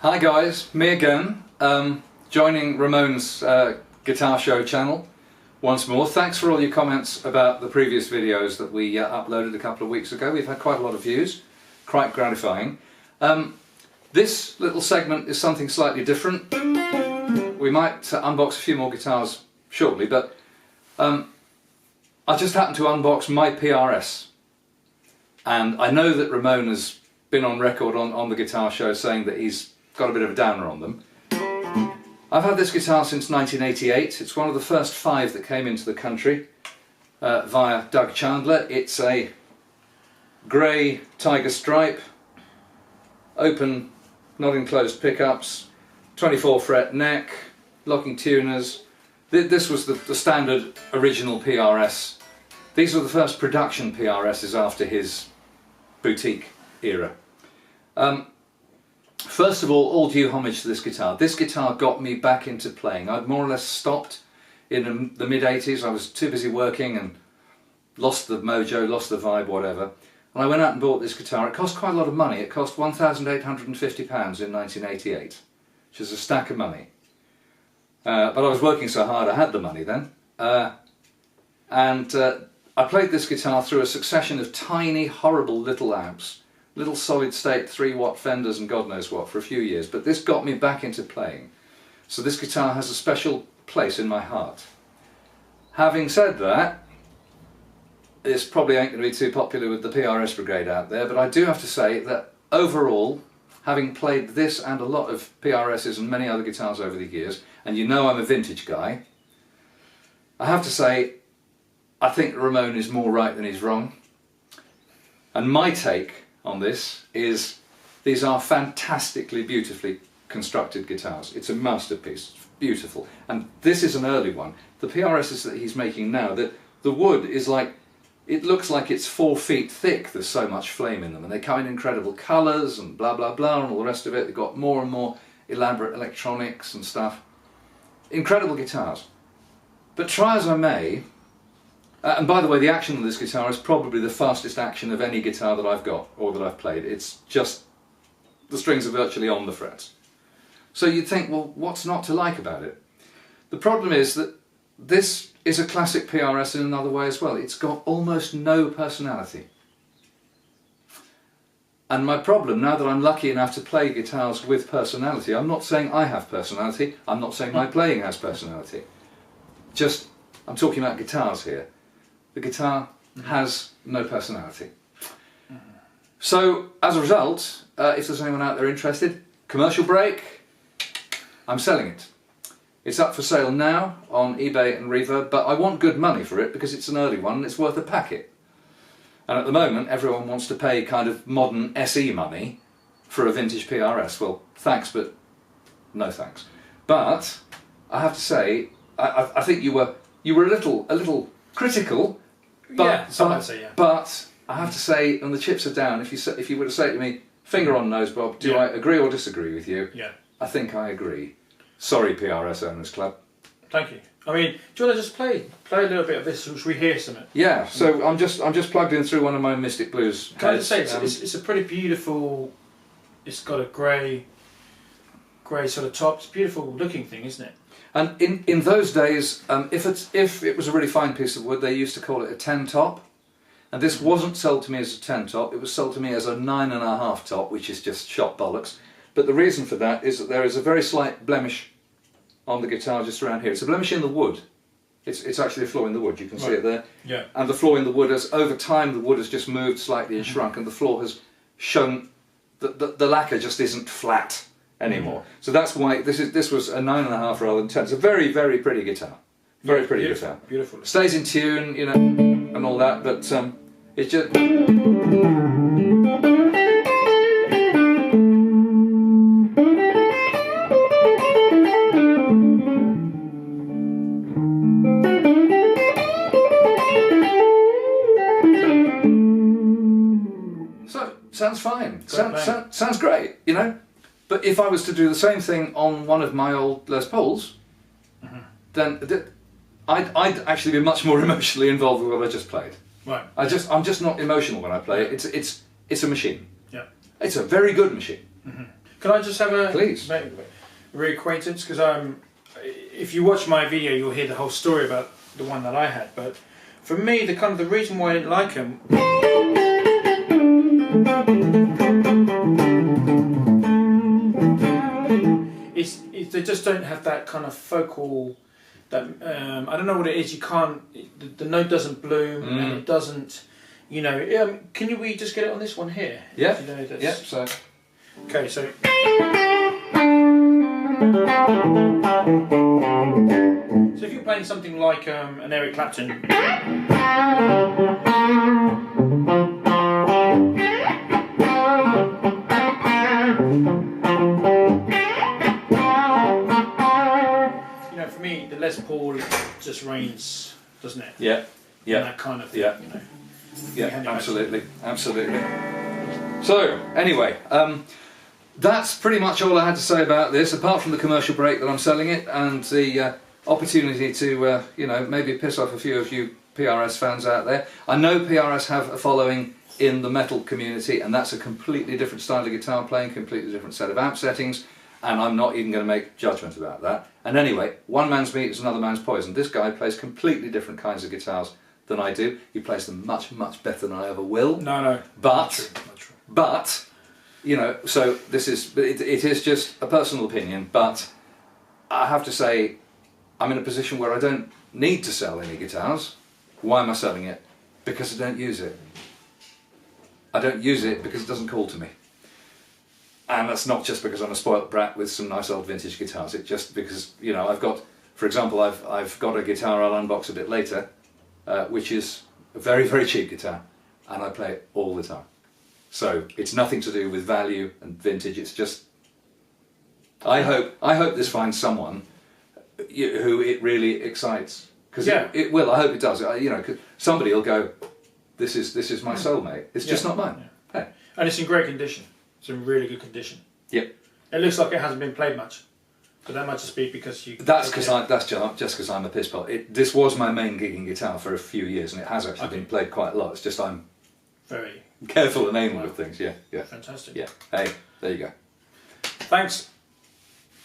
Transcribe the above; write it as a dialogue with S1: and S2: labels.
S1: Hi guys, me again, joining Ramon's guitar show channel once more. Thanks for all your comments about the previous videos that we uploaded a couple of weeks ago. We've had quite a lot of views, quite gratifying. This little segment is something slightly different. We might unbox a few more guitars shortly, but I just happened to unbox my PRS. And I know that Ramon has been on record on the guitar show saying that he's got a bit of a downer on them. I've had this guitar since 1988. It's one of the first 5 that came into the country via Doug Chandler. It's a grey tiger stripe, open, not enclosed pickups, 24 fret neck, locking tuners. This was the standard original PRS. These were the first production PRSs after his boutique era. First of all due homage to this guitar. This guitar got me back into playing. I'd more or less stopped in the mid-80s. I was too busy working and lost the mojo, lost the vibe, whatever. And I went out and bought this guitar. It cost quite a lot of money. It cost £1,850 in 1988, which is a stack of money. But I was working so hard I had the money then. I played this guitar through a succession of tiny, horrible little amps. Little solid state 3-watt Fenders and God knows what for a few years, but this got me back into playing. So this guitar has a special place in my heart. Having said that, this probably ain't going to be too popular with the PRS brigade out there, but I do have to say that overall, having played this and a lot of PRSs and many other guitars over the years, and you know I'm a vintage guy, I have to say I think Ramon is more right than he's wrong. And my take on this is these are fantastically beautifully constructed guitars. It's a masterpiece, it's beautiful. And this is an early one. The PRSs that he's making now, the wood is like, it looks like it's 4 feet thick. There's so much flame in them, and they come in incredible colours and blah blah blah and all the rest of it. They've got more and more elaborate electronics and stuff. Incredible guitars. But try as I may, and by the way, the action of this guitar is probably the fastest action of any guitar that I've got or that I've played. It's just, the strings are virtually on the frets. So you'd think, well, what's not to like about it? The problem is that this is a classic PRS in another way as well. It's got almost no personality. And my problem, now that I'm lucky enough to play guitars with personality, I'm not saying I have personality, I'm not saying my playing has personality. Just, I'm talking about guitars here. The guitar has no personality. So, as a result, if there's anyone out there interested, commercial break, I'm selling it. It's up for sale now on eBay and Reverb, but I want good money for it because it's an early one and it's worth a packet. And at the moment, everyone wants to pay kind of modern SE money for a vintage PRS. Well, thanks, but no thanks. But I have to say, I think you were a little critical. But,
S2: yeah, some might say, yeah.
S1: But I have to say, and the chips are down, if you were to say to me, finger on nose, Bob, do I agree or disagree with you?
S2: Yeah.
S1: I think I agree. Sorry, PRS Owners Club.
S2: Thank you. I mean, do you want to just play a little bit of this so we hear something?
S1: Yeah, so I'm just plugged in through one of my Mystic Blues.
S2: Can I just say, it's a pretty beautiful, it's got a grey sort of top, it's a beautiful looking thing, isn't it?
S1: And in those days, if it was a really fine piece of wood, they used to call it a 10 top. And this wasn't sold to me as a 10 top, it was sold to me as a 9.5 top, which is just shot bollocks. But the reason for that is that there is a very slight blemish on the guitar just around here. It's a blemish in the wood. It's actually a flaw in the wood, you can see it there.
S2: Yeah.
S1: And the flaw in the wood, has over time the wood has just moved slightly and shrunk, and the flaw has shown that the lacquer just isn't flat anymore. So that's why this was a 9.5 rather than 10. It's a very, very pretty guitar. Very pretty guitar.
S2: Beautiful.
S1: Stays in tune, you know, and all that, but it's just... So, sounds fine. Sounds great, you know? But if I was to do the same thing on one of my old Les Pauls, then I'd actually be much more emotionally involved with what I just played.
S2: Right.
S1: I'm just not emotional when I play it. It's a machine.
S2: Yeah.
S1: It's a very good machine.
S2: Can I just have a
S1: Please.
S2: reacquaintance? Because if you watch my video, you'll hear the whole story about the one that I had. But for me, the reason why I didn't like them is they just don't have that kind of focal. That I don't know what it is. You can't. The note doesn't bloom, and it doesn't. You know. Can we just get it on this one here?
S1: Yeah.
S2: You know,
S1: Yeah. So.
S2: Okay. So. So if you're playing something like an Eric Clapton, you know, for me the Les Paul just reigns, doesn't it?
S1: Yeah. Yeah.
S2: And that kind of thing.
S1: Yeah.
S2: You know.
S1: Yeah. Absolutely. Absolutely. So anyway. That's pretty much all I had to say about this, apart from the commercial break that I'm selling it and the opportunity to, you know, maybe piss off a few of you PRS fans out there. I know PRS have a following in the metal community, and that's a completely different style of guitar playing, completely different set of amp settings, and I'm not even going to make judgment about that. And anyway, one man's meat is another man's poison. This guy plays completely different kinds of guitars than I do. He plays them much, much better than I ever will.
S2: No.
S1: But, you know, so this is, it is just a personal opinion, but I have to say I'm in a position where I don't need to sell any guitars. Why am I selling it? Because I don't use it. I don't use it because it doesn't call to me. And that's not just because I'm a spoilt brat with some nice old vintage guitars. It's just because, you know, I've got, for example, I've got a guitar I'll unbox a bit later, which is a very, very cheap guitar, and I play it all the time. So it's nothing to do with value and vintage. It's just, I hope this finds someone who it really excites, because it will. I hope it does. You know, 'cause somebody will go, this is my soulmate. It's just not mine.
S2: Yeah.
S1: Hey.
S2: And it's in great condition. It's in really good condition.
S1: Yep.
S2: It looks like it hasn't been played much, but that might just be because you.
S1: That's because that's just because I'm a piss pot. This was my main gigging guitar for a few years, and it has actually been played quite a lot. It's just I'm
S2: very
S1: careful and anal with things. Yeah.
S2: fantastic.
S1: Yeah. Hey, there you go.
S2: Thanks.